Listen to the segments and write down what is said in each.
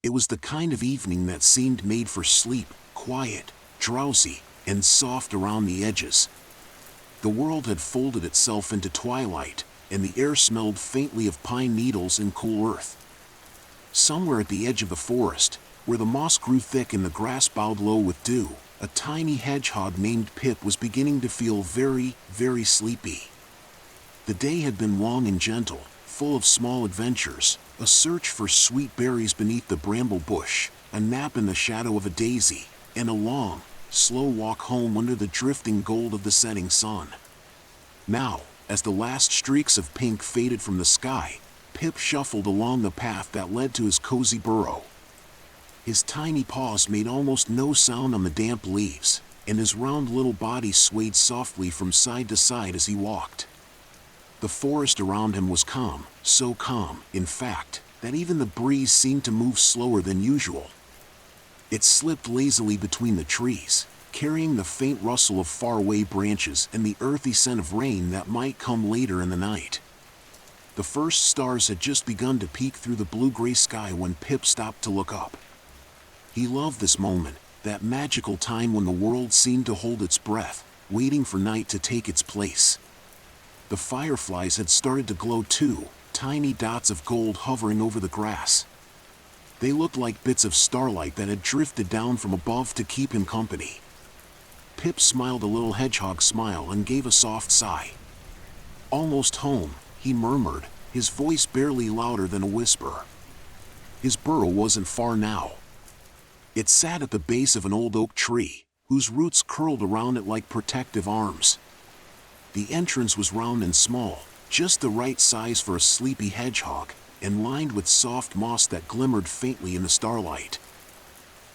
It was the kind of evening that seemed made for sleep, quiet, drowsy, and soft around the edges. The world had folded itself into twilight, and the air smelled faintly of pine needles and cool earth. Somewhere at the edge of the forest, where the moss grew thick and the grass bowed low with dew, a tiny hedgehog named Pip was beginning to feel very, very sleepy. The day had been long and gentle, full of small adventures, a search for sweet berries beneath the bramble bush, a nap in the shadow of a daisy, and a long, slow walk home under the drifting gold of the setting sun. Now, as the last streaks of pink faded from the sky, Pip shuffled along the path that led to his cozy burrow. His tiny paws made almost no sound on the damp leaves, and his round little body swayed softly from side to side as he walked. The forest around him was calm, so calm, in fact, that even the breeze seemed to move slower than usual. It slipped lazily between the trees, carrying the faint rustle of faraway branches and the earthy scent of rain that might come later in the night. The first stars had just begun to peek through the blue-gray sky when Pip stopped to look up. He loved this moment, that magical time when the world seemed to hold its breath, waiting for night to take its place. The fireflies had started to glow too, tiny dots of gold hovering over the grass. They looked like bits of starlight that had drifted down from above to keep him company. Pip smiled a little hedgehog smile and gave a soft sigh. "Almost home," he murmured, his voice barely louder than a whisper. His burrow wasn't far now. It sat at the base of an old oak tree, whose roots curled around it like protective arms. The entrance was round and small, just the right size for a sleepy hedgehog, and lined with soft moss that glimmered faintly in the starlight.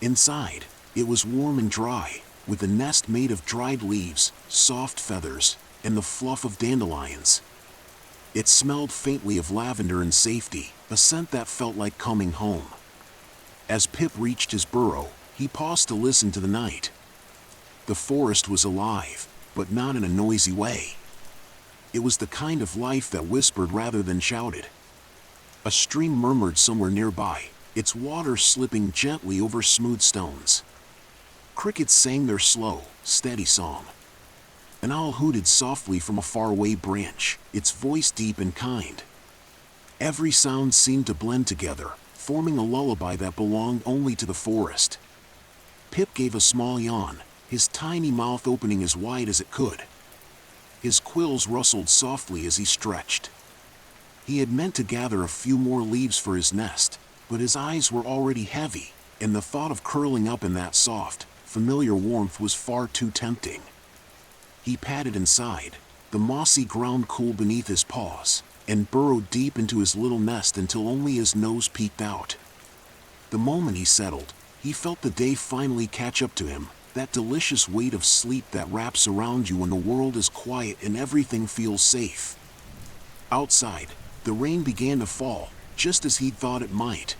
Inside, it was warm and dry, with a nest made of dried leaves, soft feathers, and the fluff of dandelions. It smelled faintly of lavender and safety, a scent that felt like coming home. As Pip reached his burrow, he paused to listen to the night. The forest was alive, but not in a noisy way. It was the kind of life that whispered rather than shouted. A stream murmured somewhere nearby, its water slipping gently over smooth stones. Crickets sang their slow, steady song. An owl hooted softly from a faraway branch, its voice deep and kind. Every sound seemed to blend together, forming a lullaby that belonged only to the forest. Pip gave a small yawn, his tiny mouth opening as wide as it could. His quills rustled softly as he stretched. He had meant to gather a few more leaves for his nest, but his eyes were already heavy, and the thought of curling up in that soft, familiar warmth was far too tempting. He padded inside, the mossy ground cool beneath his paws, and burrowed deep into his little nest until only his nose peeked out. The moment he settled, he felt the day finally catch up to him, that delicious weight of sleep that wraps around you when the world is quiet and everything feels safe. Outside, the rain began to fall, just as he'd thought it might.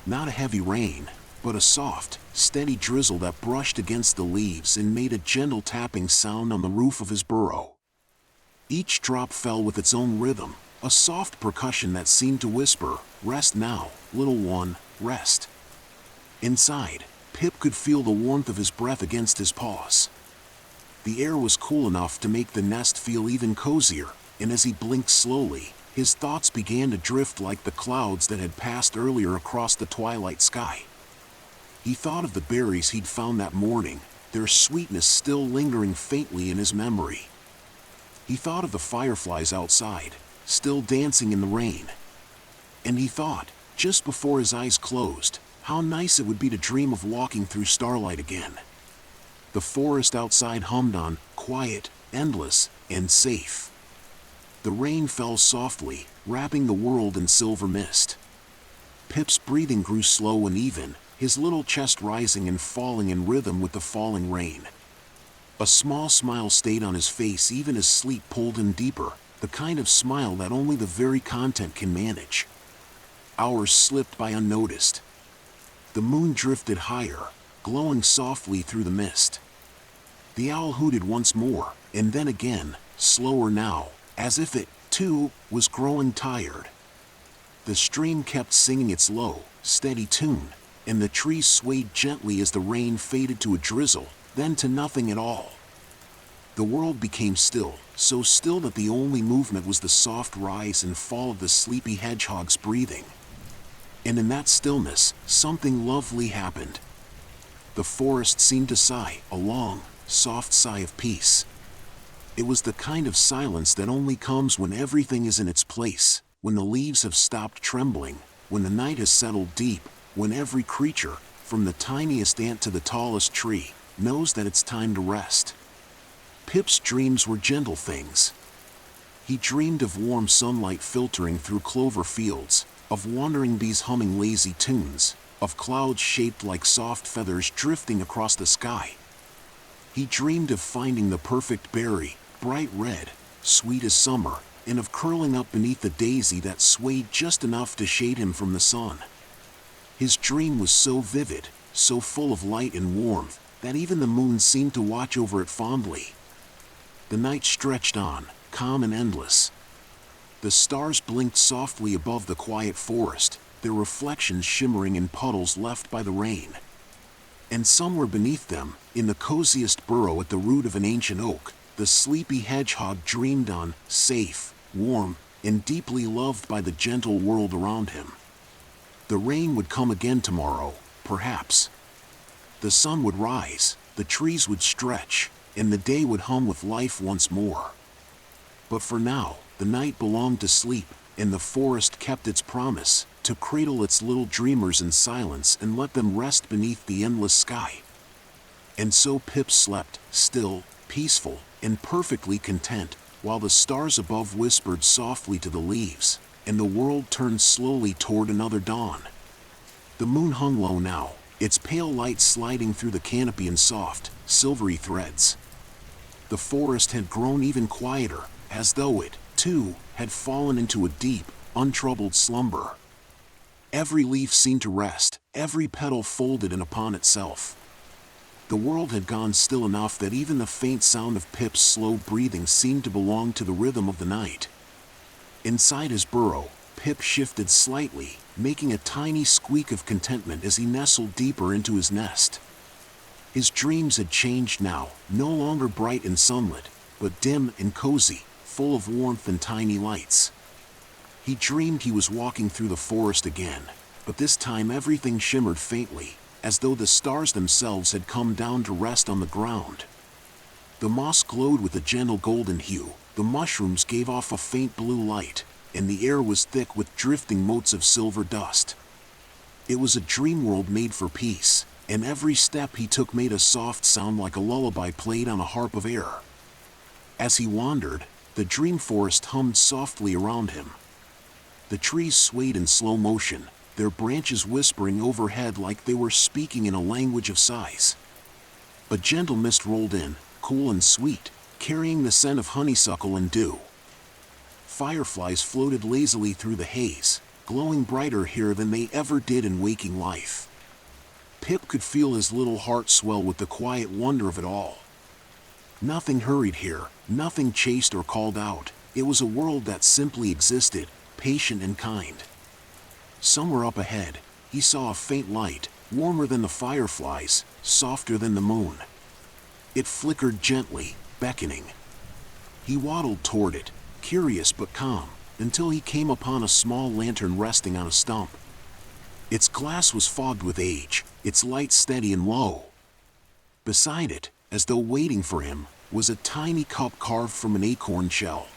Not a heavy rain, but a soft, steady drizzle that brushed against the leaves and made a gentle tapping sound on the roof of his burrow. Each drop fell with its own rhythm, a soft percussion that seemed to whisper, "Rest now, little one, rest." Inside, Pip could feel the warmth of his breath against his paws. The air was cool enough to make the nest feel even cozier, and as he blinked slowly, his thoughts began to drift like the clouds that had passed earlier across the twilight sky. He thought of the berries he'd found that morning, their sweetness still lingering faintly in his memory. He thought of the fireflies outside, still dancing in the rain. And he thought, just before his eyes closed, how nice it would be to dream of walking through starlight again. The forest outside hummed on, quiet, endless, and safe. The rain fell softly, wrapping the world in silver mist. Pip's breathing grew slow and even, his little chest rising and falling in rhythm with the falling rain. A small smile stayed on his face even as sleep pulled him deeper, the kind of smile that only the very content can manage. Hours slipped by unnoticed. The moon drifted higher, glowing softly through the mist. The owl hooted once more, and then again, slower now, as if it, too, was growing tired. The stream kept singing its low, steady tune, and the trees swayed gently as the rain faded to a drizzle, then to nothing at all. The world became still, so still that the only movement was the soft rise and fall of the sleepy hedgehog's breathing. And in that stillness, something lovely happened. The forest seemed to sigh, a long, soft sigh of peace. It was the kind of silence that only comes when everything is in its place, when the leaves have stopped trembling, when the night has settled deep, when every creature, from the tiniest ant to the tallest tree, knows that it's time to rest. Pip's dreams were gentle things. He dreamed of warm sunlight filtering through clover fields, of wandering bees humming lazy tunes, of clouds shaped like soft feathers drifting across the sky. He dreamed of finding the perfect berry, bright red, sweet as summer, and of curling up beneath a daisy that swayed just enough to shade him from the sun. His dream was so vivid, so full of light and warmth, that even the moon seemed to watch over it fondly. The night stretched on, calm and endless. The stars blinked softly above the quiet forest, their reflections shimmering in puddles left by the rain. And somewhere beneath them, in the coziest burrow at the root of an ancient oak, the sleepy hedgehog dreamed on, safe, warm, and deeply loved by the gentle world around him. The rain would come again tomorrow, perhaps. The sun would rise, the trees would stretch, and the day would hum with life once more. But for now, the night belonged to sleep, and the forest kept its promise, to cradle its little dreamers in silence and let them rest beneath the endless sky. And so Pip slept, still, peaceful, and perfectly content, while the stars above whispered softly to the leaves, and the world turned slowly toward another dawn. The moon hung low now, its pale light sliding through the canopy in soft, silvery threads. The forest had grown even quieter, as though it, too, had fallen into a deep, untroubled slumber. Every leaf seemed to rest, every petal folded in upon itself. The world had gone still enough that even the faint sound of Pip's slow breathing seemed to belong to the rhythm of the night. Inside his burrow, Pip shifted slightly, making a tiny squeak of contentment as he nestled deeper into his nest. His dreams had changed now, no longer bright and sunlit, but dim and cozy, full of warmth and tiny lights. He dreamed he was walking through the forest again, but this time everything shimmered faintly, as though the stars themselves had come down to rest on the ground. The moss glowed with a gentle golden hue, the mushrooms gave off a faint blue light, and the air was thick with drifting motes of silver dust. It was a dream world made for peace, and every step he took made a soft sound like a lullaby played on a harp of air. As he wandered, the dream forest hummed softly around him. The trees swayed in slow motion, their branches whispering overhead like they were speaking in a language of sighs. A gentle mist rolled in, cool and sweet, carrying the scent of honeysuckle and dew. Fireflies floated lazily through the haze, glowing brighter here than they ever did in waking life. Pip could feel his little heart swell with the quiet wonder of it all. Nothing hurried here, nothing chased or called out. It was a world that simply existed, patient and kind. Somewhere up ahead, he saw a faint light, warmer than the fireflies, softer than the moon. It flickered gently, beckoning. He waddled toward it, curious but calm, until he came upon a small lantern resting on a stump. Its glass was fogged with age, its light steady and low. Beside it, as though waiting for him, was a tiny cup carved from an acorn shell.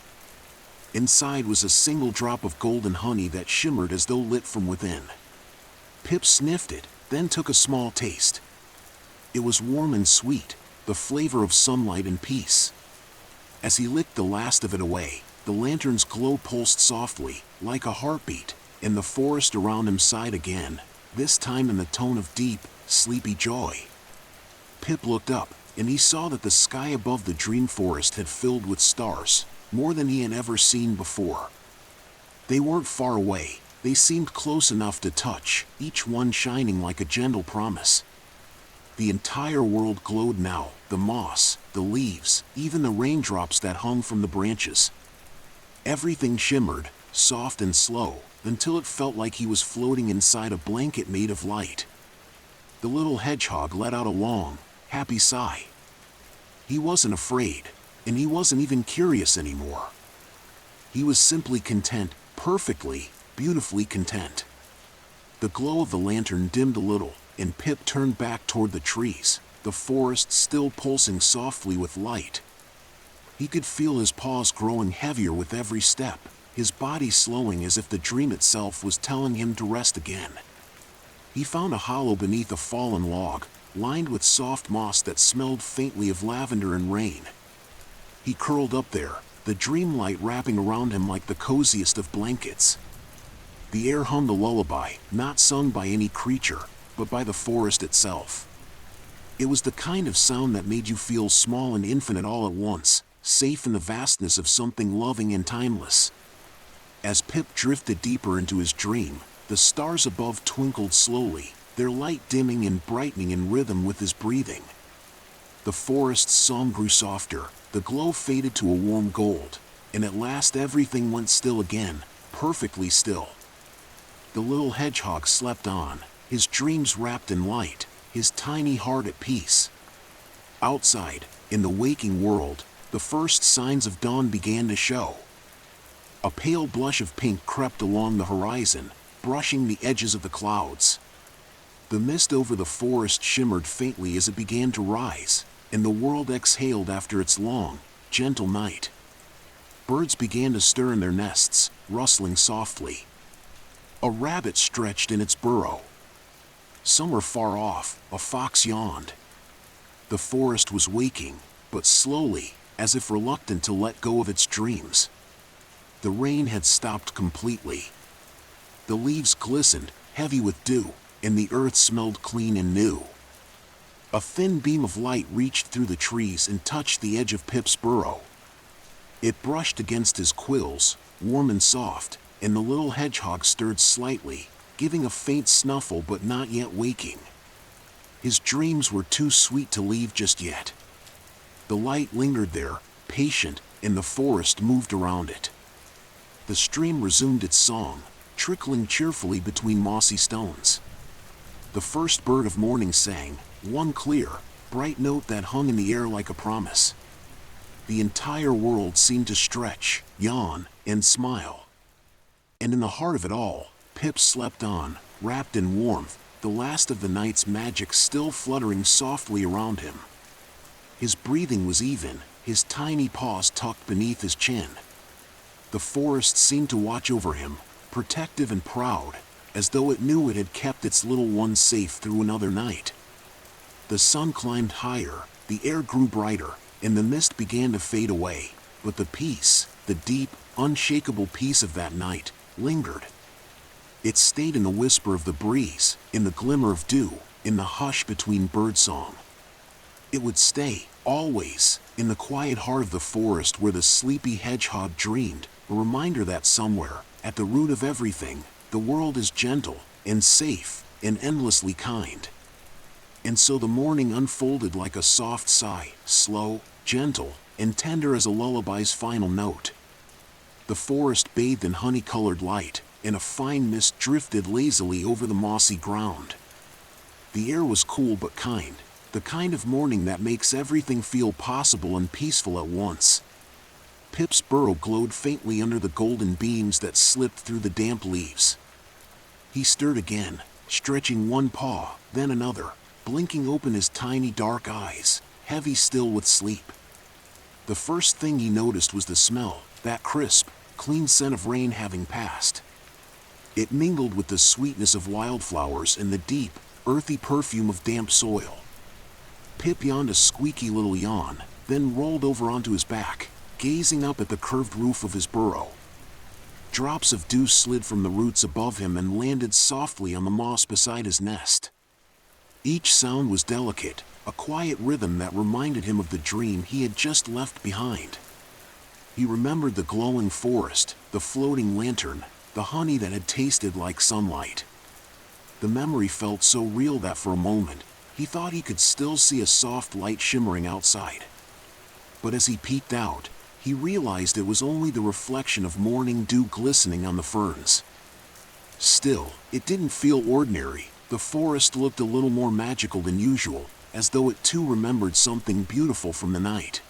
Inside was a single drop of golden honey that shimmered as though lit from within. Pip sniffed it, then took a small taste. It was warm and sweet, the flavor of sunlight and peace. As he licked the last of it away, the lantern's glow pulsed softly, like a heartbeat, and the forest around him sighed again, this time in the tone of deep, sleepy joy. Pip looked up, and he saw that the sky above the dream forest had filled with stars, more than he had ever seen before. They weren't far away, they seemed close enough to touch, each one shining like a gentle promise. The entire world glowed now, the moss, the leaves, even the raindrops that hung from the branches. Everything shimmered, soft and slow, until it felt like he was floating inside a blanket made of light. The little hedgehog let out a long, happy sigh. He wasn't afraid, and he wasn't even curious anymore. He was simply content, perfectly, beautifully content. The glow of the lantern dimmed a little, and Pip turned back toward the trees, the forest still pulsing softly with light. He could feel his paws growing heavier with every step, his body slowing as if the dream itself was telling him to rest again. He found a hollow beneath a fallen log, lined with soft moss that smelled faintly of lavender and rain. He curled up there, the dream light wrapping around him like the coziest of blankets. The air hummed a lullaby, not sung by any creature, but by the forest itself. It was the kind of sound that made you feel small and infinite all at once, safe in the vastness of something loving and timeless. As Pip drifted deeper into his dream, the stars above twinkled slowly, their light dimming and brightening in rhythm with his breathing. The forest's song grew softer, the glow faded to a warm gold, and at last everything went still again, perfectly still. The little hedgehog slept on, his dreams wrapped in light, his tiny heart at peace. Outside, in the waking world, the first signs of dawn began to show. A pale blush of pink crept along the horizon, brushing the edges of the clouds. The mist over the forest shimmered faintly as it began to rise, and the world exhaled after its long, gentle night. Birds began to stir in their nests, rustling softly. A rabbit stretched in its burrow. Somewhere far off, a fox yawned. The forest was waking, but slowly, as if reluctant to let go of its dreams. The rain had stopped completely. The leaves glistened, heavy with dew, and the earth smelled clean and new. A thin beam of light reached through the trees and touched the edge of Pip's burrow. It brushed against his quills, warm and soft, and the little hedgehog stirred slightly, giving a faint snuffle but not yet waking. His dreams were too sweet to leave just yet. The light lingered there, patient, and the forest moved around it. The stream resumed its song, trickling cheerfully between mossy stones. The first bird of morning sang, one clear, bright note that hung in the air like a promise. The entire world seemed to stretch, yawn, and smile. And in the heart of it all, Pip slept on, wrapped in warmth, the last of the night's magic still fluttering softly around him. His breathing was even, his tiny paws tucked beneath his chin. The forest seemed to watch over him, protective and proud, as though it knew it had kept its little one safe through another night. The sun climbed higher, the air grew brighter, and the mist began to fade away, but the peace, the deep, unshakable peace of that night, lingered. It stayed in the whisper of the breeze, in the glimmer of dew, in the hush between birdsong. It would stay, always, in the quiet heart of the forest where the sleepy hedgehog dreamed, a reminder that somewhere, at the root of everything, the world is gentle, and safe, and endlessly kind. And so the morning unfolded like a soft sigh, slow, gentle, and tender as a lullaby's final note. The forest bathed in honey-colored light, and a fine mist drifted lazily over the mossy ground. The air was cool but kind, the kind of morning that makes everything feel possible and peaceful at once. Pip's burrow glowed faintly under the golden beams that slipped through the damp leaves. He stirred again, stretching one paw, then another, blinking open his tiny dark eyes, heavy still with sleep. The first thing he noticed was the smell, that crisp, clean scent of rain having passed. It mingled with the sweetness of wildflowers and the deep, earthy perfume of damp soil. Pip yawned a squeaky little yawn, then rolled over onto his back, gazing up at the curved roof of his burrow. Drops of dew slid from the roots above him and landed softly on the moss beside his nest. Each sound was delicate, a quiet rhythm that reminded him of the dream he had just left behind. He remembered the glowing forest, the floating lantern, the honey that had tasted like sunlight. The memory felt so real that for a moment, he thought he could still see a soft light shimmering outside. But as he peeked out, He realized it was only the reflection of morning dew glistening on the ferns. Still, it didn't feel ordinary. The forest looked a little more magical than usual, as though it too remembered something beautiful from the night.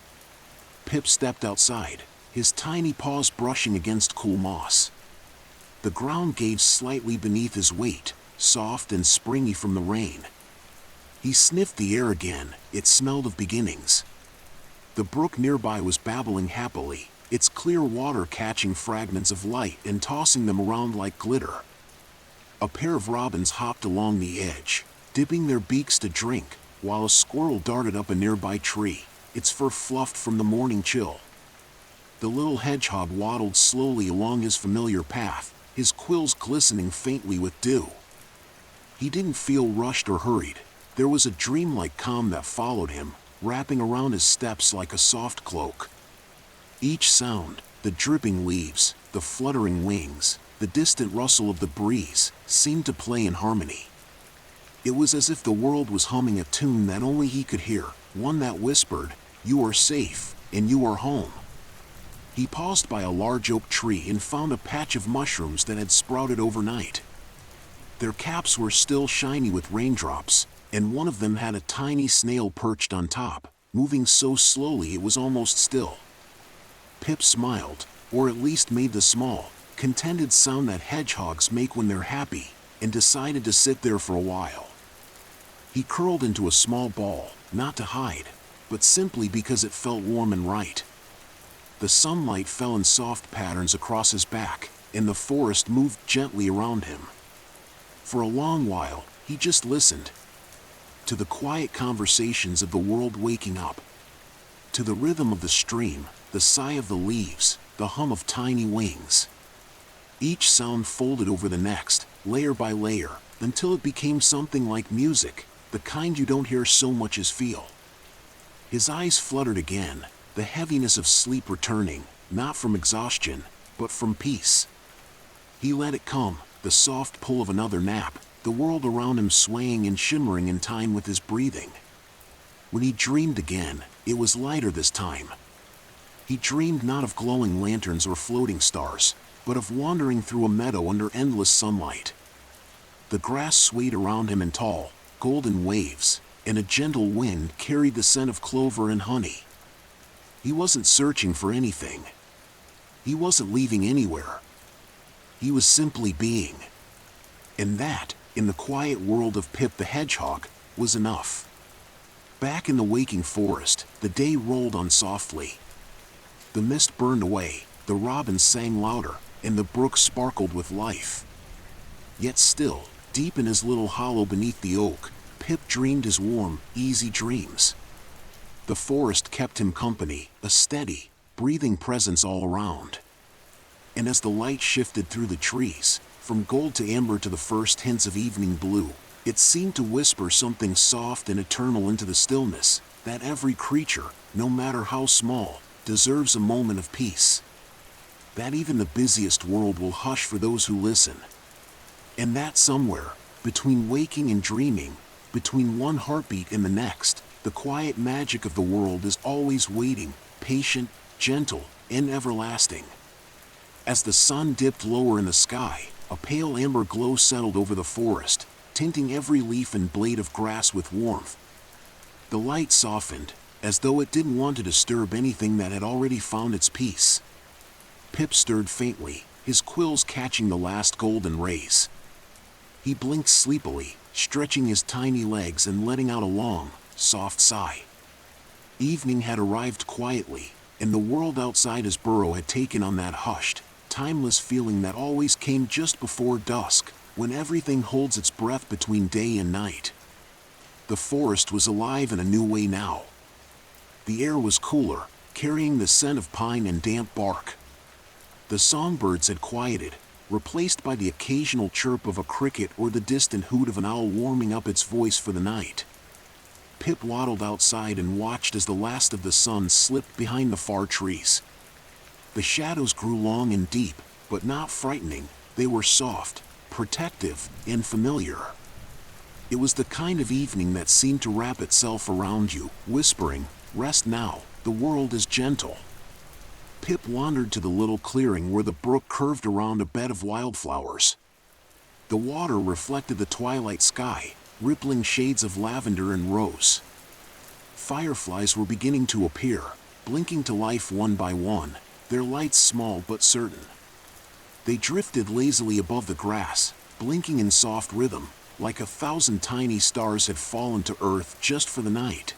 Pip stepped outside, his tiny paws brushing against cool moss. The ground gave slightly beneath his weight, soft and springy from the rain. He sniffed the air again. It smelled of beginnings. The brook nearby was babbling happily, its clear water catching fragments of light and tossing them around like glitter. A pair of robins hopped along the edge, dipping their beaks to drink, while a squirrel darted up a nearby tree, its fur fluffed from the morning chill. The little hedgehog waddled slowly along his familiar path, his quills glistening faintly with dew. He didn't feel rushed or hurried. There was a dreamlike calm that followed him, wrapping around his steps like a soft cloak. Each sound, the dripping leaves, the fluttering wings, the distant rustle of the breeze, seemed to play in harmony. It was as if the world was humming a tune that only he could hear, one that whispered, "You are safe, and you are home." He paused by a large oak tree and found a patch of mushrooms that had sprouted overnight. Their caps were still shiny with raindrops, and one of them had a tiny snail perched on top, moving so slowly it was almost still. Pip smiled, or at least made the small, contented sound that hedgehogs make when they're happy, and decided to sit there for a while. He curled into a small ball, not to hide, but simply because it felt warm and right. The sunlight fell in soft patterns across his back, and the forest moved gently around him. For a long while, he just listened. To the quiet conversations of the world waking up. To the rhythm of the stream, the sigh of the leaves, the hum of tiny wings. Each sound folded over the next, layer by layer, until it became something like music, the kind you don't hear so much as feel. His eyes fluttered again, the heaviness of sleep returning, not from exhaustion, but from peace. He let it come, the soft pull of another nap, the world around him swaying and shimmering in time with his breathing. When he dreamed again, it was lighter this time. He dreamed not of glowing lanterns or floating stars, but of wandering through a meadow under endless sunlight. The grass swayed around him in tall, golden waves, and a gentle wind carried the scent of clover and honey. He wasn't searching for anything. He wasn't leaving anywhere. He was simply being. And that, in the quiet world of Pip the Hedgehog, was enough. Back in the waking forest, the day rolled on softly. The mist burned away, the robins sang louder, and the brook sparkled with life. Yet still, deep in his little hollow beneath the oak, Pip dreamed his warm, easy dreams. The forest kept him company, a steady, breathing presence all around. And as the light shifted through the trees, from gold to amber to the first hints of evening blue, it seemed to whisper something soft and eternal into the stillness, that every creature, no matter how small, deserves a moment of peace. That even the busiest world will hush for those who listen. And that somewhere, between waking and dreaming, between one heartbeat and the next, the quiet magic of the world is always waiting, patient, gentle, and everlasting. As the sun dipped lower in the sky, a pale amber glow settled over the forest, tinting every leaf and blade of grass with warmth. The light softened, as though it didn't want to disturb anything that had already found its peace. Pip stirred faintly, his quills catching the last golden rays. He blinked sleepily, stretching his tiny legs and letting out a long, soft sigh. Evening had arrived quietly, and the world outside his burrow had taken on that hushed, timeless feeling that always came just before dusk, when everything holds its breath between day and night. The forest was alive in a new way now. The air was cooler, carrying the scent of pine and damp bark. The songbirds had quieted, replaced by the occasional chirp of a cricket or the distant hoot of an owl warming up its voice for the night. Pip waddled outside and watched as the last of the sun slipped behind the far trees. The shadows grew long and deep, but not frightening. They were soft, protective, and familiar. It was the kind of evening that seemed to wrap itself around you, whispering, "Rest now, the world is gentle." Pip wandered to the little clearing where the brook curved around a bed of wildflowers. The water reflected the twilight sky, rippling shades of lavender and rose. Fireflies were beginning to appear, blinking to life one by one, their lights small but certain. They drifted lazily above the grass, blinking in soft rhythm, like 1,000 tiny stars had fallen to earth just for the night.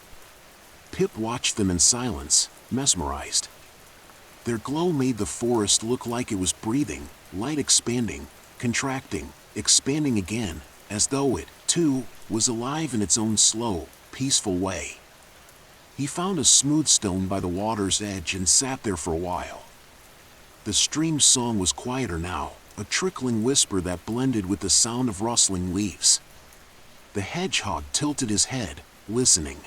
Pip watched them in silence, mesmerized. Their glow made the forest look like it was breathing, light expanding, contracting, expanding again, as though it, too, was alive in its own slow, peaceful way. He found a smooth stone by the water's edge and sat there for a while. The stream's song was quieter now, a trickling whisper that blended with the sound of rustling leaves. The hedgehog tilted his head, listening.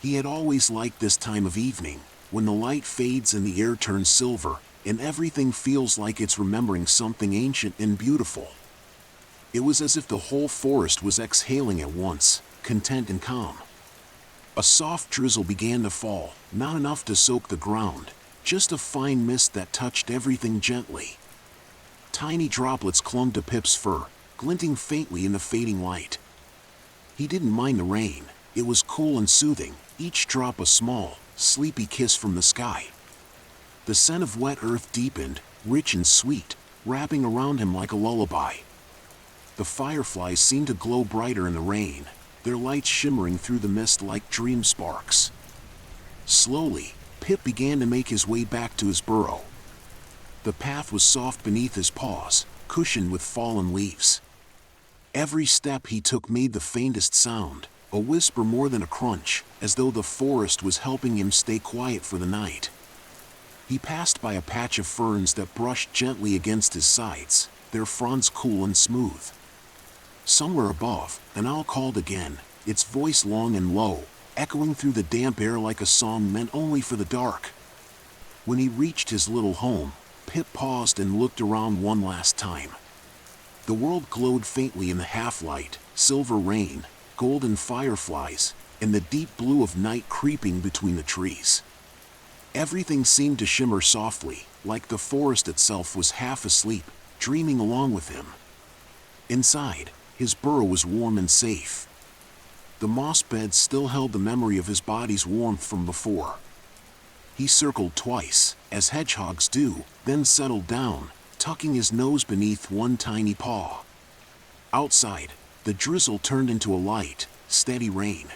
He had always liked this time of evening, when the light fades and the air turns silver, and everything feels like it's remembering something ancient and beautiful. It was as if the whole forest was exhaling at once, content and calm. A soft drizzle began to fall, not enough to soak the ground, just a fine mist that touched everything gently. Tiny droplets clung to Pip's fur, glinting faintly in the fading light. He didn't mind the rain, it was cool and soothing, each drop a small, sleepy kiss from the sky. The scent of wet earth deepened, rich and sweet, wrapping around him like a lullaby. The fireflies seemed to glow brighter in the rain, their lights shimmering through the mist like dream sparks. Slowly, Pip began to make his way back to his burrow. The path was soft beneath his paws, cushioned with fallen leaves. Every step he took made the faintest sound, a whisper more than a crunch, as though the forest was helping him stay quiet for the night. He passed by a patch of ferns that brushed gently against his sides, their fronds cool and smooth. Somewhere above, an owl called again, its voice long and low, echoing through the damp air like a song meant only for the dark. When he reached his little home, Pip paused and looked around one last time. The world glowed faintly in the half-light, silver rain, golden fireflies, and the deep blue of night creeping between the trees. Everything seemed to shimmer softly, like the forest itself was half asleep, dreaming along with him. Inside, his burrow was warm and safe. The moss bed still held the memory of his body's warmth from before. He circled twice, as hedgehogs do, then settled down, tucking his nose beneath one tiny paw. Outside, the drizzle turned into a light, steady rain.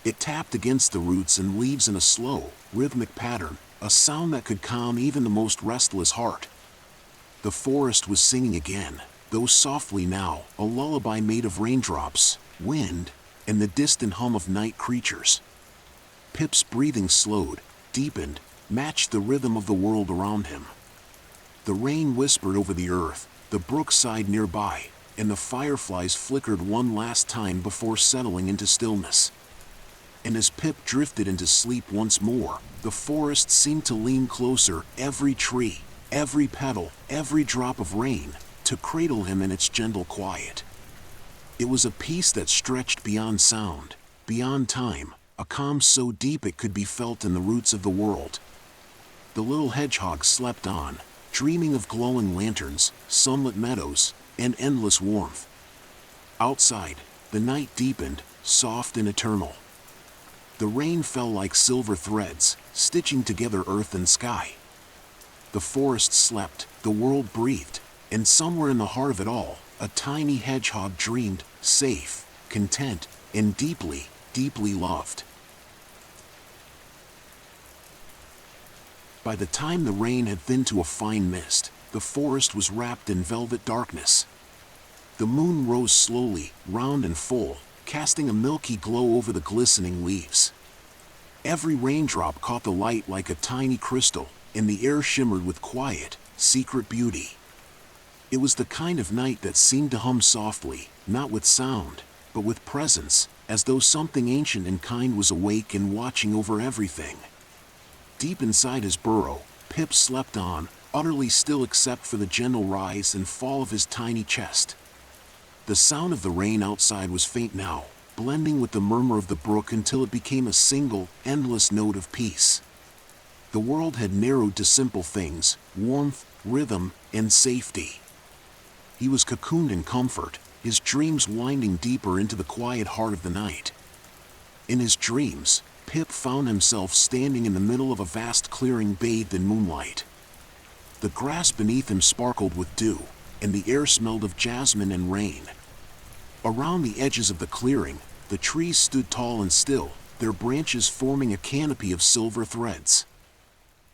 It tapped against the roots and leaves in a slow, rhythmic pattern, a sound that could calm even the most restless heart. The forest was singing again, though softly now, a lullaby made of raindrops, wind, and the distant hum of night creatures. Pip's breathing slowed, deepened, matched the rhythm of the world around him. The rain whispered over the earth, the brook sighed nearby, and the fireflies flickered one last time before settling into stillness. And as Pip drifted into sleep once more, the forest seemed to lean closer, every tree, every petal, every drop of rain, to cradle him in its gentle quiet. It was a peace that stretched beyond sound, beyond time, a calm so deep it could be felt in the roots of the world. The little hedgehog slept on, dreaming of glowing lanterns, sunlit meadows, and endless warmth. Outside, the night deepened, soft and eternal. The rain fell like silver threads, stitching together earth and sky. The forest slept, the world breathed, and somewhere in the heart of it all, a tiny hedgehog dreamed, safe, content, and deeply, deeply loved. By the time the rain had thinned to a fine mist, the forest was wrapped in velvet darkness. The moon rose slowly, round and full, casting a milky glow over the glistening leaves. Every raindrop caught the light like a tiny crystal, and the air shimmered with quiet, secret beauty. It was the kind of night that seemed to hum softly, not with sound, but with presence, as though something ancient and kind was awake and watching over everything. Deep inside his burrow, Pip slept on, utterly still except for the gentle rise and fall of his tiny chest. The sound of the rain outside was faint now, blending with the murmur of the brook until it became a single, endless note of peace. The world had narrowed to simple things: warmth, rhythm, and safety. He was cocooned in comfort, his dreams winding deeper into the quiet heart of the night. In his dreams, Pip found himself standing in the middle of a vast clearing bathed in moonlight. The grass beneath him sparkled with dew, and the air smelled of jasmine and rain. Around the edges of the clearing, the trees stood tall and still, their branches forming a canopy of silver threads.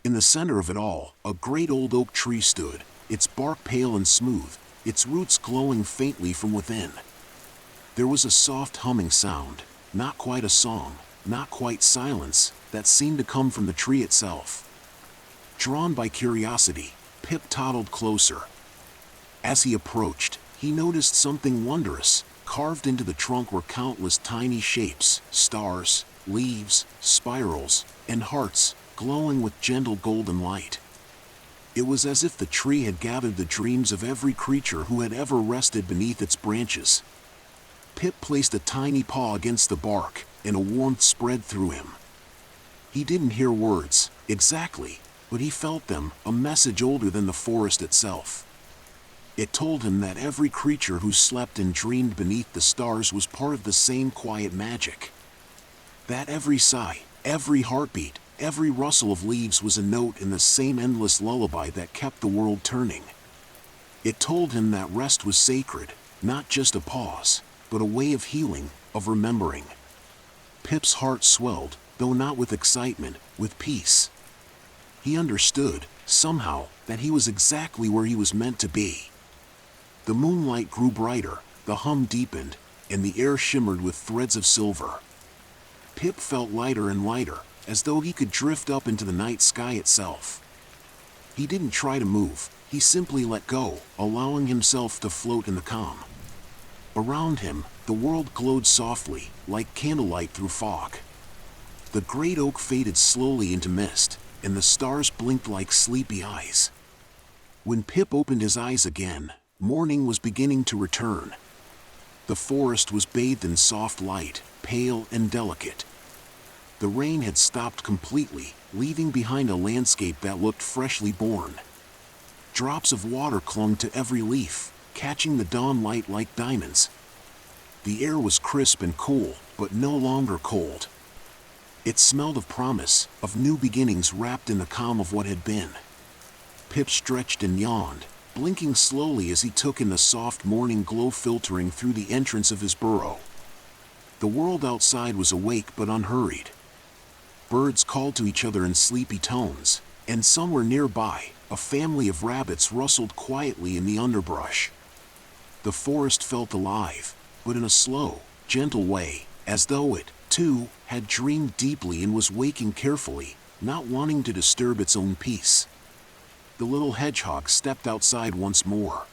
In the center of it all, a great old oak tree stood, its bark pale and smooth, its roots glowing faintly from within. There was a soft humming sound, not quite a song, not quite silence, that seemed to come from the tree itself. Drawn by curiosity, Pip toddled closer. As he approached, he noticed something wondrous. Carved into the trunk were countless tiny shapes: stars, leaves, spirals, and hearts, glowing with gentle golden light. It was as if the tree had gathered the dreams of every creature who had ever rested beneath its branches. Pip placed a tiny paw against the bark, and a warmth spread through him. He didn't hear words, exactly, but he felt them, a message older than the forest itself. It told him that every creature who slept and dreamed beneath the stars was part of the same quiet magic. That every sigh, every heartbeat, every rustle of leaves was a note in the same endless lullaby that kept the world turning. It told him that rest was sacred, not just a pause, but a way of healing, of remembering. Pip's heart swelled, though not with excitement, with peace. He understood, somehow, that he was exactly where he was meant to be. The moonlight grew brighter, the hum deepened, and the air shimmered with threads of silver. Pip felt lighter and lighter, as though he could drift up into the night sky itself. He didn't try to move, he simply let go, allowing himself to float in the calm. Around him, the world glowed softly, like candlelight through fog. The great oak faded slowly into mist, and the stars blinked like sleepy eyes. When Pip opened his eyes again, morning was beginning to return. The forest was bathed in soft light, pale and delicate. The rain had stopped completely, leaving behind a landscape that looked freshly born. Drops of water clung to every leaf, catching the dawn light like diamonds. The air was crisp and cool, but no longer cold. It smelled of promise, of new beginnings wrapped in the calm of what had been. Pip stretched and yawned, blinking slowly as he took in the soft morning glow filtering through the entrance of his burrow. The world outside was awake but unhurried. Birds called to each other in sleepy tones, and somewhere nearby, a family of rabbits rustled quietly in the underbrush. The forest felt alive, but in a slow, gentle way, as though it, too, had dreamed deeply and was waking carefully, not wanting to disturb its own peace. The little hedgehog stepped outside once more.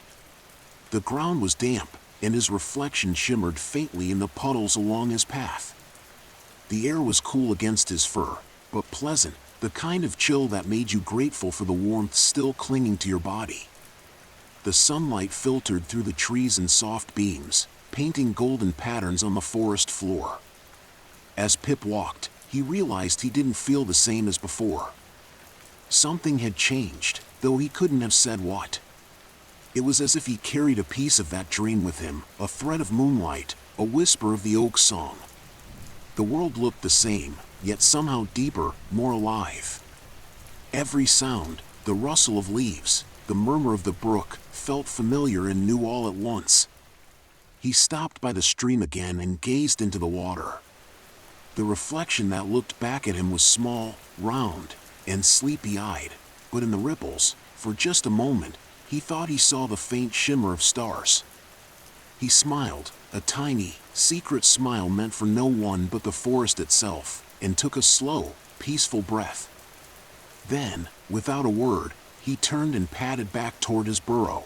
The ground was damp, and his reflection shimmered faintly in the puddles along his path. The air was cool against his fur, but pleasant, the kind of chill that made you grateful for the warmth still clinging to your body. The sunlight filtered through the trees in soft beams, painting golden patterns on the forest floor. As Pip walked, he realized he didn't feel the same as before. Something had changed, though he couldn't have said what. It was as if he carried a piece of that dream with him, a thread of moonlight, a whisper of the oak song. The world looked the same, yet somehow deeper, more alive. Every sound, the rustle of leaves, the murmur of the brook, felt familiar and new all at once. He stopped by the stream again and gazed into the water. The reflection that looked back at him was small, round, and sleepy-eyed, but in the ripples, for just a moment, he thought he saw the faint shimmer of stars. He smiled, a tiny, secret smile meant for no one but the forest itself, and took a slow, peaceful breath. Then, without a word, he turned and padded back toward his burrow.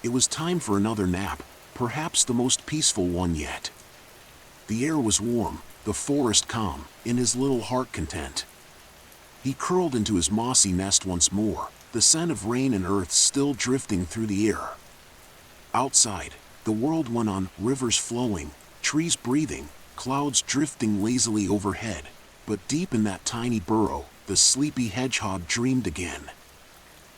It was time for another nap, perhaps the most peaceful one yet. The air was warm, the forest calm, and his little heart content. He curled into his mossy nest once more, the scent of rain and earth still drifting through the air. Outside, the world went on, rivers flowing, trees breathing, clouds drifting lazily overhead, but deep in that tiny burrow, the sleepy hedgehog dreamed again.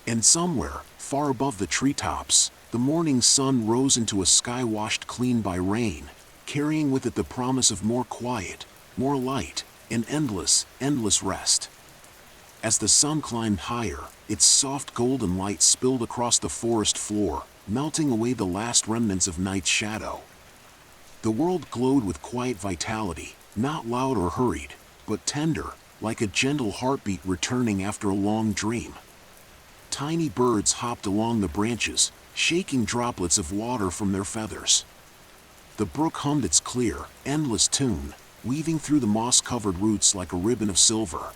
And somewhere, far above the treetops, the morning sun rose into a sky washed clean by rain, carrying with it the promise of more quiet, more light, and endless, endless rest. As the sun climbed higher, its soft golden light spilled across the forest floor, melting away the last remnants of night's shadow. The world glowed with quiet vitality, not loud or hurried, but tender, like a gentle heartbeat returning after a long dream. Tiny birds hopped along the branches, shaking droplets of water from their feathers. The brook hummed its clear, endless tune, weaving through the moss-covered roots like a ribbon of silver.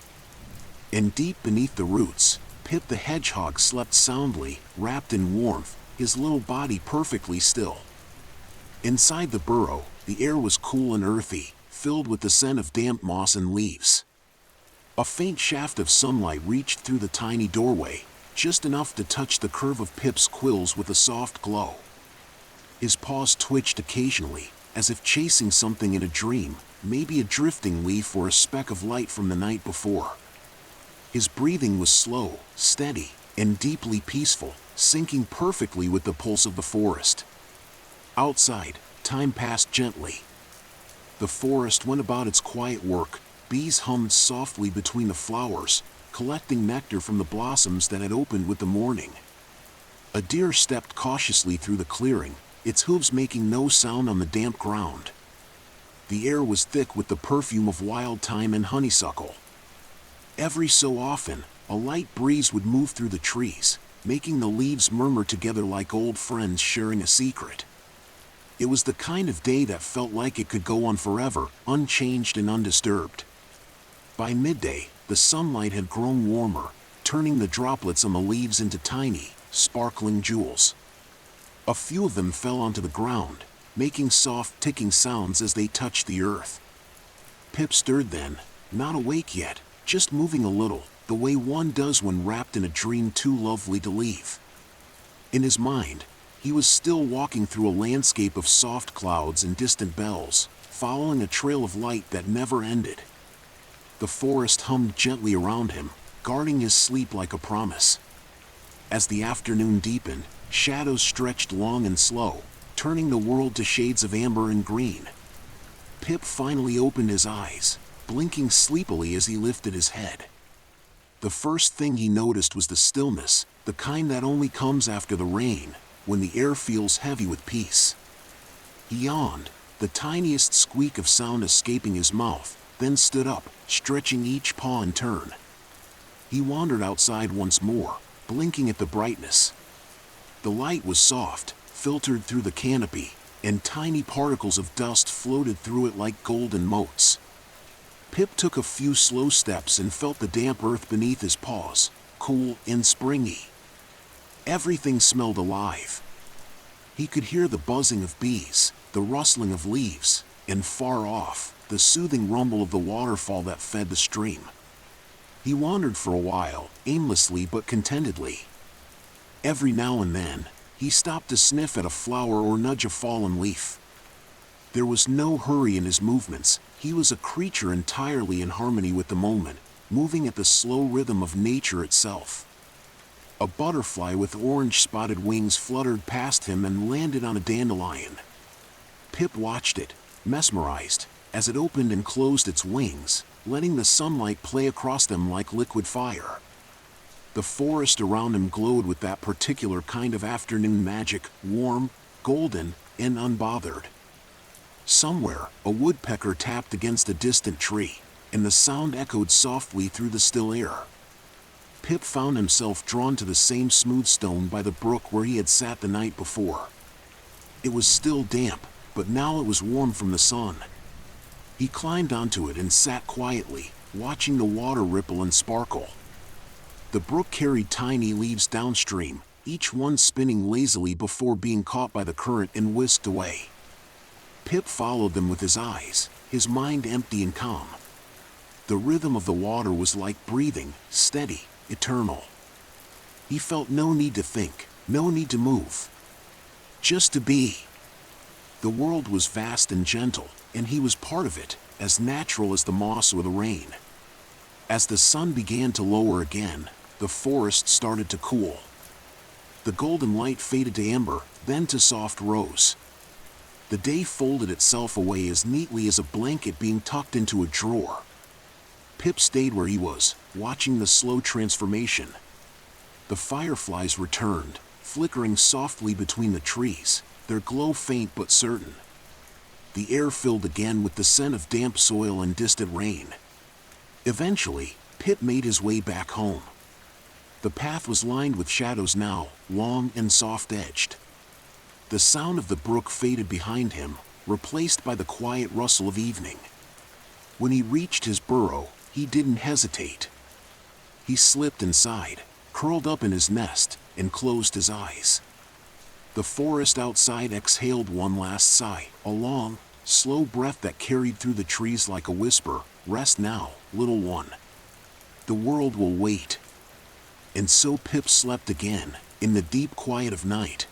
And deep beneath the roots, Pip the hedgehog slept soundly, wrapped in warmth, his little body perfectly still. Inside the burrow, the air was cool and earthy, filled with the scent of damp moss and leaves. A faint shaft of sunlight reached through the tiny doorway, just enough to touch the curve of Pip's quills with a soft glow. His paws twitched occasionally, as if chasing something in a dream, maybe a drifting leaf or a speck of light from the night before. His breathing was slow, steady, and deeply peaceful, syncing perfectly with the pulse of the forest. Outside, time passed gently. The forest went about its quiet work, bees hummed softly between the flowers, collecting nectar from the blossoms that had opened with the morning. A deer stepped cautiously through the clearing, its hooves making no sound on the damp ground. The air was thick with the perfume of wild thyme and honeysuckle. Every so often, a light breeze would move through the trees, making the leaves murmur together like old friends sharing a secret. It was the kind of day that felt like it could go on forever, unchanged and undisturbed. By midday, the sunlight had grown warmer, turning the droplets on the leaves into tiny, sparkling jewels. A few of them fell onto the ground, making soft ticking sounds as they touched the earth. Pip stirred then, not awake yet, just moving a little, the way one does when wrapped in a dream too lovely to leave. In his mind, he was still walking through a landscape of soft clouds and distant bells, following a trail of light that never ended. The forest hummed gently around him, guarding his sleep like a promise. As the afternoon deepened, shadows stretched long and slow, turning the world to shades of amber and green. Pip finally opened his eyes, blinking sleepily as he lifted his head. The first thing he noticed was the stillness, the kind that only comes after the rain, when the air feels heavy with peace. He yawned, the tiniest squeak of sound escaping his mouth, then stood up, stretching each paw in turn. He wandered outside once more, blinking at the brightness. The light was soft, filtered through the canopy, and tiny particles of dust floated through it like golden motes. Pip took a few slow steps and felt the damp earth beneath his paws, cool and springy. Everything smelled alive. He could hear the buzzing of bees, the rustling of leaves, and far off, the soothing rumble of the waterfall that fed the stream. He wandered for a while, aimlessly but contentedly. Every now and then, he stopped to sniff at a flower or nudge a fallen leaf. There was no hurry in his movements. He was a creature entirely in harmony with the moment, moving at the slow rhythm of nature itself. A butterfly with orange-spotted wings fluttered past him and landed on a dandelion. Pip watched it, mesmerized, as it opened and closed its wings, letting the sunlight play across them like liquid fire. The forest around him glowed with that particular kind of afternoon magic, warm, golden, and unbothered. Somewhere, a woodpecker tapped against a distant tree, and the sound echoed softly through the still air. Pip found himself drawn to the same smooth stone by the brook where he had sat the night before. It was still damp, but now it was warm from the sun. He climbed onto it and sat quietly, watching the water ripple and sparkle. The brook carried tiny leaves downstream, each one spinning lazily before being caught by the current and whisked away. Pip followed them with his eyes, his mind empty and calm. The rhythm of the water was like breathing, steady, eternal. He felt no need to think, no need to move. Just to be. The world was vast and gentle, and he was part of it, as natural as the moss or the rain. As the sun began to lower again, the forest started to cool. The golden light faded to amber, then to soft rose. The day folded itself away as neatly as a blanket being tucked into a drawer. Pip stayed where he was, watching the slow transformation. The fireflies returned, flickering softly between the trees, their glow faint but certain. The air filled again with the scent of damp soil and distant rain. Eventually, Pip made his way back home. The path was lined with shadows now, long and soft-edged. The sound of the brook faded behind him, replaced by the quiet rustle of evening. When he reached his burrow, he didn't hesitate. He slipped inside, curled up in his nest, and closed his eyes. The forest outside exhaled one last sigh, a long, slow breath that carried through the trees like a whisper, "Rest now, little one. The world will wait." And so Pip slept again, in the deep quiet of night.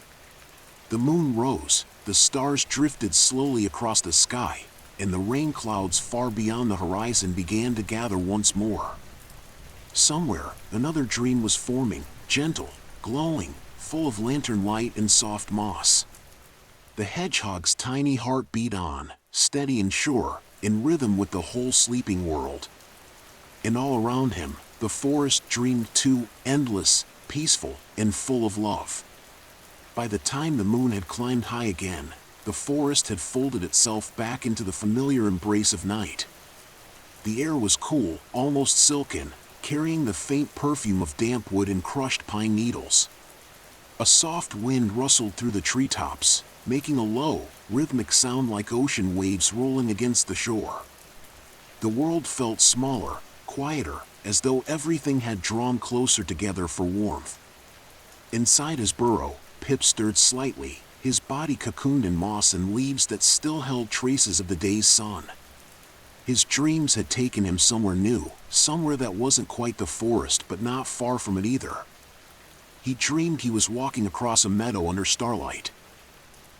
The moon rose, the stars drifted slowly across the sky, and the rain clouds far beyond the horizon began to gather once more. Somewhere, another dream was forming, gentle, glowing, full of lantern light and soft moss. The hedgehog's tiny heart beat on, steady and sure, in rhythm with the whole sleeping world. And all around him, the forest dreamed too, endless, peaceful, and full of love. By the time the moon had climbed high again, the forest had folded itself back into the familiar embrace of night. The air was cool, almost silken, carrying the faint perfume of damp wood and crushed pine needles. A soft wind rustled through the treetops, making a low, rhythmic sound like ocean waves rolling against the shore. The world felt smaller, quieter, as though everything had drawn closer together for warmth. Inside his burrow, Pip stirred slightly, his body cocooned in moss and leaves that still held traces of the day's sun. His dreams had taken him somewhere new, somewhere that wasn't quite the forest but not far from it either. He dreamed he was walking across a meadow under starlight.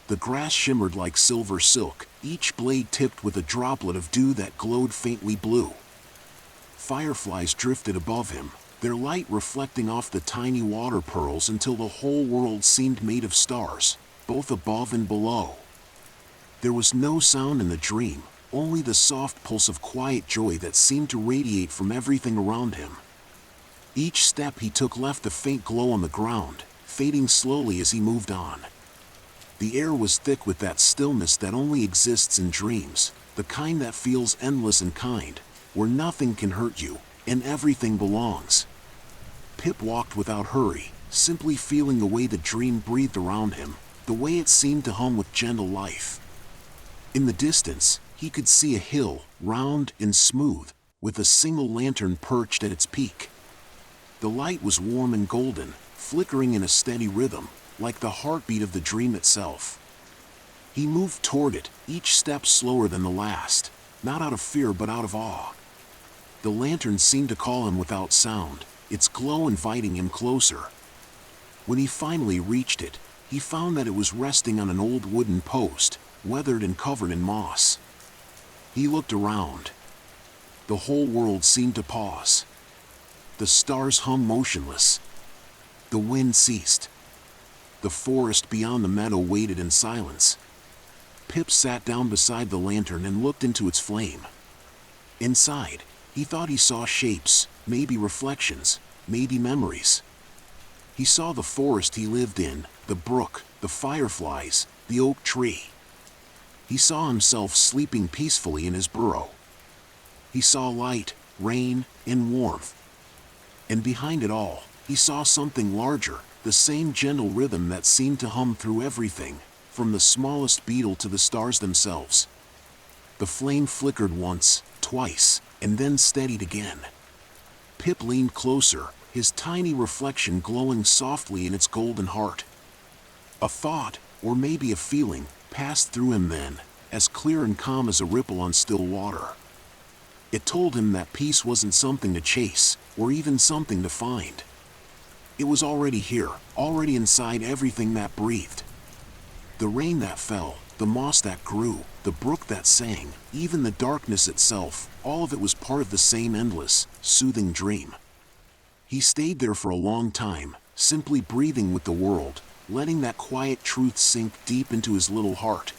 The grass shimmered like silver silk, each blade tipped with a droplet of dew that glowed faintly blue. Fireflies drifted above him, their light reflecting off the tiny water pearls until the whole world seemed made of stars, both above and below. There was no sound in the dream, only the soft pulse of quiet joy that seemed to radiate from everything around him. Each step he took left a faint glow on the ground, fading slowly as he moved on. The air was thick with that stillness that only exists in dreams, the kind that feels endless and kind, where nothing can hurt you, and everything belongs. Pip walked without hurry, simply feeling the way the dream breathed around him, the way it seemed to hum with gentle life. In the distance, he could see a hill, round and smooth, with a single lantern perched at its peak. The light was warm and golden, flickering in a steady rhythm, like the heartbeat of the dream itself. He moved toward it, each step slower than the last, not out of fear but out of awe. The lantern seemed to call him without sound, its glow inviting him closer. When he finally reached it, he found that it was resting on an old wooden post, weathered and covered in moss. He looked around. The whole world seemed to pause. The stars hung motionless. The wind ceased. The forest beyond the meadow waited in silence. Pip sat down beside the lantern and looked into its flame. Inside, he thought he saw shapes, maybe reflections, maybe memories. He saw the forest he lived in, the brook, the fireflies, the oak tree. He saw himself sleeping peacefully in his burrow. He saw light, rain, and warmth. And behind it all, he saw something larger, the same gentle rhythm that seemed to hum through everything, from the smallest beetle to the stars themselves. The flame flickered once, twice, and then steadied again. Pip leaned closer, his tiny reflection glowing softly in its golden heart. A thought, or maybe a feeling, passed through him then, as clear and calm as a ripple on still water. It told him that peace wasn't something to chase, or even something to find. It was already here, already inside everything that breathed. The rain that fell, the moss that grew, the brook that sang, even the darkness itself, all of it was part of the same endless, soothing dream. He stayed there for a long time, simply breathing with the world, letting that quiet truth sink deep into his little heart.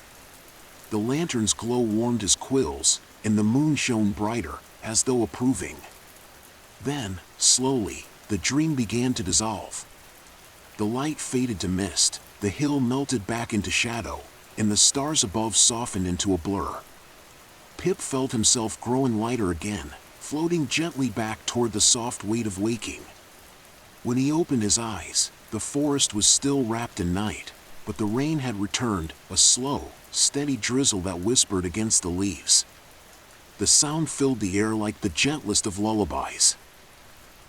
The lantern's glow warmed his quills, and the moon shone brighter, as though approving. Then, slowly, the dream began to dissolve. The light faded to mist, the hill melted back into shadow, and the stars above softened into a blur. Pip felt himself growing lighter again, floating gently back toward the soft weight of waking. When he opened his eyes, the forest was still wrapped in night, but the rain had returned, a slow, steady drizzle that whispered against the leaves. The sound filled the air like the gentlest of lullabies.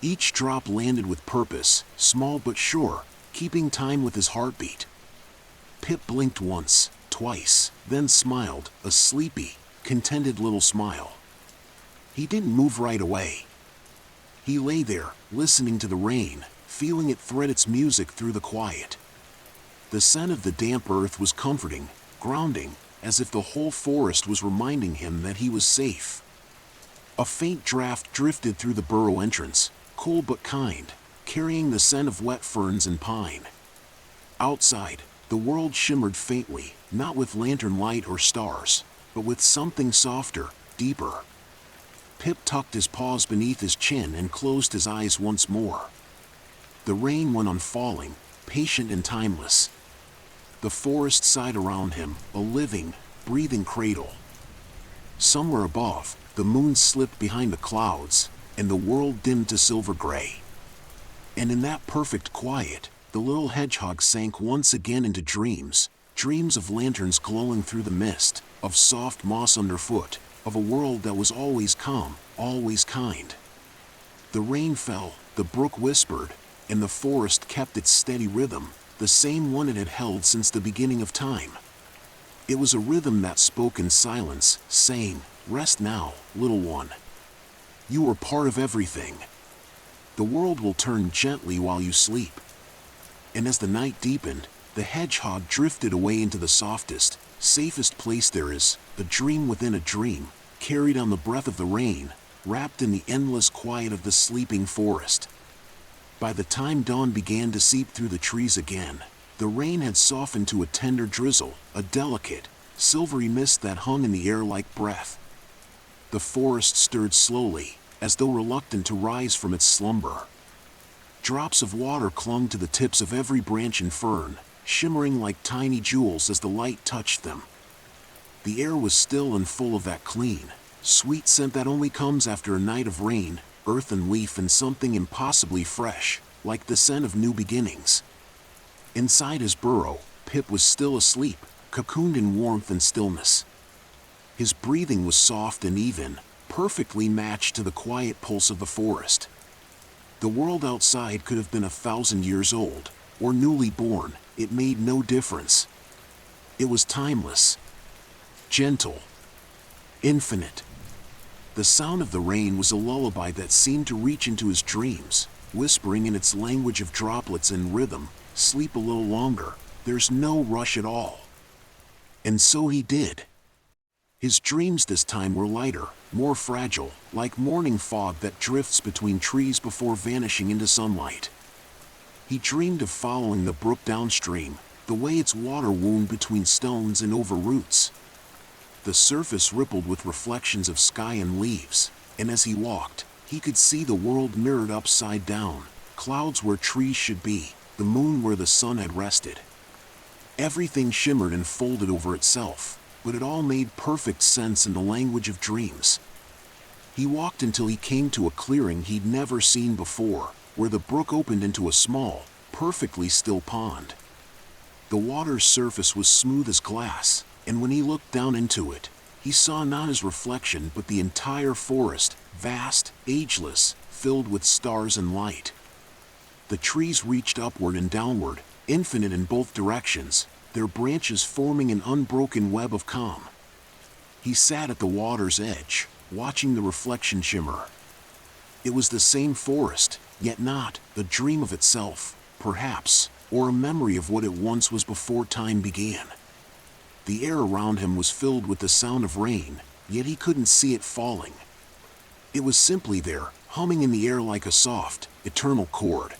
Each drop landed with purpose, small but sure, keeping time with his heartbeat. Pip blinked once, twice, then smiled, a sleepy, contented little smile. He didn't move right away. He lay there, listening to the rain, feeling it thread its music through the quiet. The scent of the damp earth was comforting, grounding, as if the whole forest was reminding him that he was safe. A faint draft drifted through the burrow entrance, cold but kind, carrying the scent of wet ferns and pine. Outside, the world shimmered faintly, not with lantern light or stars, but with something softer, deeper. Pip tucked his paws beneath his chin and closed his eyes once more. The rain went on falling, patient and timeless. The forest sighed around him, a living, breathing cradle. Somewhere above, the moon slipped behind the clouds, and the world dimmed to silver gray. And in that perfect quiet, the little hedgehog sank once again into dreams, dreams of lanterns glowing through the mist, of soft moss underfoot, of a world that was always calm, always kind. The rain fell, the brook whispered, and the forest kept its steady rhythm, the same one it had held since the beginning of time. It was a rhythm that spoke in silence, saying, "Rest now, little one. You are part of everything. The world will turn gently while you sleep." And as the night deepened, the hedgehog drifted away into the softest, safest place there is, a dream within a dream, carried on the breath of the rain, wrapped in the endless quiet of the sleeping forest. By the time dawn began to seep through the trees again, the rain had softened to a tender drizzle, a delicate, silvery mist that hung in the air like breath. The forest stirred slowly, as though reluctant to rise from its slumber. Drops of water clung to the tips of every branch and fern, shimmering like tiny jewels as the light touched them. The air was still and full of that clean, sweet scent that only comes after a night of rain, earth and leaf and something impossibly fresh, like the scent of new beginnings. Inside his burrow, Pip was still asleep, cocooned in warmth and stillness. His breathing was soft and even, perfectly matched to the quiet pulse of the forest. The world outside could have been 1,000 years old, or newly born, it made no difference. It was timeless, gentle, infinite. The sound of the rain was a lullaby that seemed to reach into his dreams, whispering in its language of droplets and rhythm, "Sleep a little longer, there's no rush at all." And so he did. His dreams this time were lighter, more fragile, like morning fog that drifts between trees before vanishing into sunlight. He dreamed of following the brook downstream, the way its water wound between stones and over roots. The surface rippled with reflections of sky and leaves, and as he walked, he could see the world mirrored upside down, clouds where trees should be, the moon where the sun had rested. Everything shimmered and folded over itself, but it all made perfect sense in the language of dreams. He walked until he came to a clearing he'd never seen before, where the brook opened into a small, perfectly still pond. The water's surface was smooth as glass, and when he looked down into it, he saw not his reflection but the entire forest, vast, ageless, filled with stars and light. The trees reached upward and downward, infinite in both directions, their branches forming an unbroken web of calm. He sat at the water's edge, watching the reflection shimmer. It was the same forest, yet not a dream of itself, perhaps, or a memory of what it once was before time began. The air around him was filled with the sound of rain, yet he couldn't see it falling. It was simply there, humming in the air like a soft, eternal chord.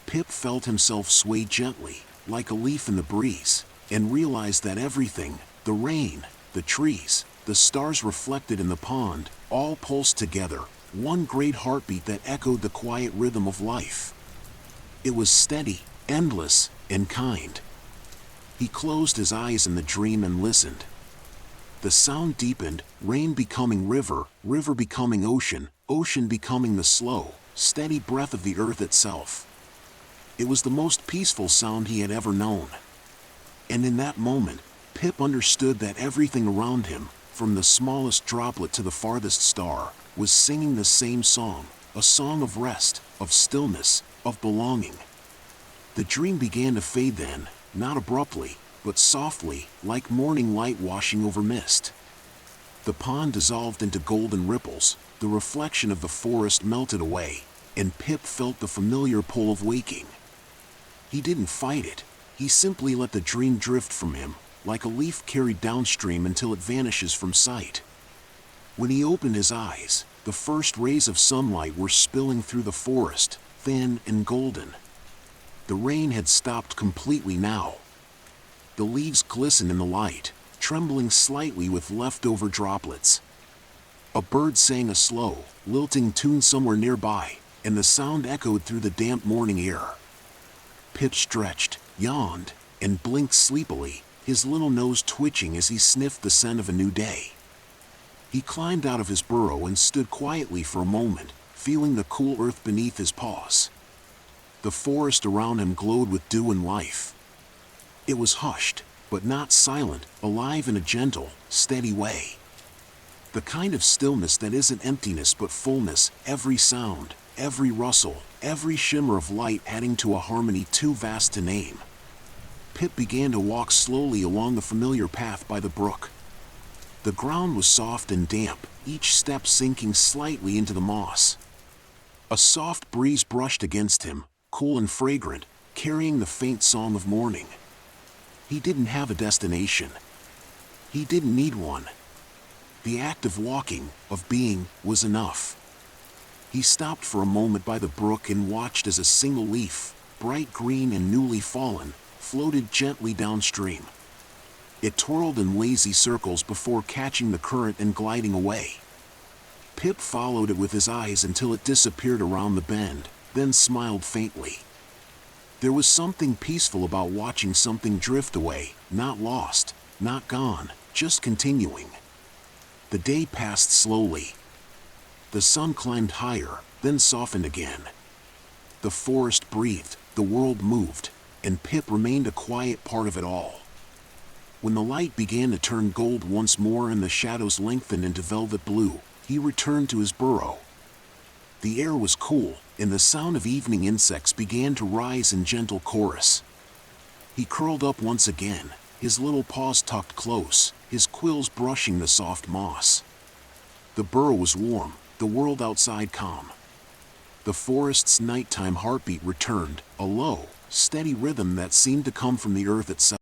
Pip felt himself sway gently, like a leaf in the breeze, and realized that everything, the rain, the trees, the stars reflected in the pond, all pulsed together, one great heartbeat that echoed the quiet rhythm of life. It was steady, endless, and kind. He closed his eyes in the dream and listened. The sound deepened, rain becoming river, river becoming ocean, ocean becoming the slow, steady breath of the earth itself. It was the most peaceful sound he had ever known. And in that moment, Pip understood that everything around him, from the smallest droplet to the farthest star, was singing the same song, a song of rest, of stillness, of belonging. The dream began to fade then, not abruptly, but softly, like morning light washing over mist. The pond dissolved into golden ripples, the reflection of the forest melted away, and Pip felt the familiar pull of waking. He didn't fight it, he simply let the dream drift from him, like a leaf carried downstream until it vanishes from sight. When he opened his eyes, the first rays of sunlight were spilling through the forest, thin and golden. The rain had stopped completely now. The leaves glistened in the light, trembling slightly with leftover droplets. A bird sang a slow, lilting tune somewhere nearby, and the sound echoed through the damp morning air. Pip stretched, yawned, and blinked sleepily, his little nose twitching as he sniffed the scent of a new day. He climbed out of his burrow and stood quietly for a moment, feeling the cool earth beneath his paws. The forest around him glowed with dew and life. It was hushed, but not silent, alive in a gentle, steady way. The kind of stillness that isn't emptiness but fullness, every sound, every rustle, every shimmer of light adding to a harmony too vast to name. Pip began to walk slowly along the familiar path by the brook. The ground was soft and damp, each step sinking slightly into the moss. A soft breeze brushed against him, cool and fragrant, carrying the faint song of morning. He didn't have a destination. He didn't need one. The act of walking, of being, was enough. He stopped for a moment by the brook and watched as a single leaf, bright green and newly fallen, floated gently downstream. It twirled in lazy circles before catching the current and gliding away. Pip followed it with his eyes until it disappeared around the bend, then smiled faintly. There was something peaceful about watching something drift away, not lost, not gone, just continuing. The day passed slowly. The sun climbed higher, then softened again. The forest breathed, the world moved, and Pip remained a quiet part of it all. When the light began to turn gold once more and the shadows lengthened into velvet blue, he returned to his burrow. The air was cool, and the sound of evening insects began to rise in gentle chorus. He curled up once again, his little paws tucked close, his quills brushing the soft moss. The burrow was warm, the world outside calm. The forest's nighttime heartbeat returned, a low, steady rhythm that seemed to come from the earth itself.